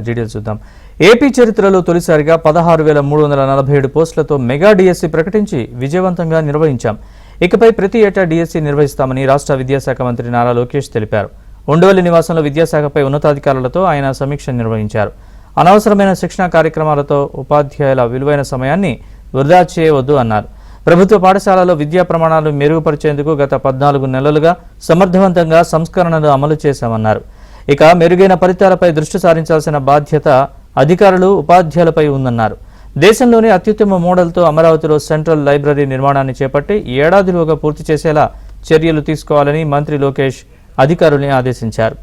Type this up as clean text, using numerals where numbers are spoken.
Details చూద్దాం. AP చరిత్రలో తొలిసారిగా 16,347 పోస్టులతో మెగా డిఎస్సి ప్రకటించి విజయవంతంగా నిర్వహించాం. ఇకపై ప్రతి ఏటా డిఎస్సి నిర్వహిస్తామని రాష్ట్ర విద్యాశాఖ మంత్రి నారా లోకేష్ తెలిపారు. ఉండవల్లి నివాసంలో విద్యాశాఖపై ఉన్నతాధికారులతో ఆయన సమీక్ష నిర్వహించారు. అనవసరమైన శిక్షణా కార్యక్రమాలతో ఉపాధ్యాయుల విలువైన సమయాన్ని వృధా చేయవద్దు అన్నారు. ప్రభుత్వ పాఠశాలలో విద్యా ప్రమాణాలు మెరుగుపరిచేందుకు గత 14 నెలలుగా సమర్థవంతంగా సంస్కరణలు అమలు చేశామన్నారు. ఇక మెరుగైన ఫలితాలపై దృష్టి సారించాల్సిన బాధ్యత అధికారులు ఉపాధ్యాయులపై ఉందన్నారు. దేశంలోనే అత్యుత్తమ మోడల్తో అమరావతిలో సెంట్రల్ లైబ్రరీ నిర్మాణాన్ని చేపట్టి ఏడాదిలోగా పూర్తి చేసేలా చర్యలు తీసుకోవాలని మంత్రి లోకేష్ అధికారుల్ని ఆదేశించారు.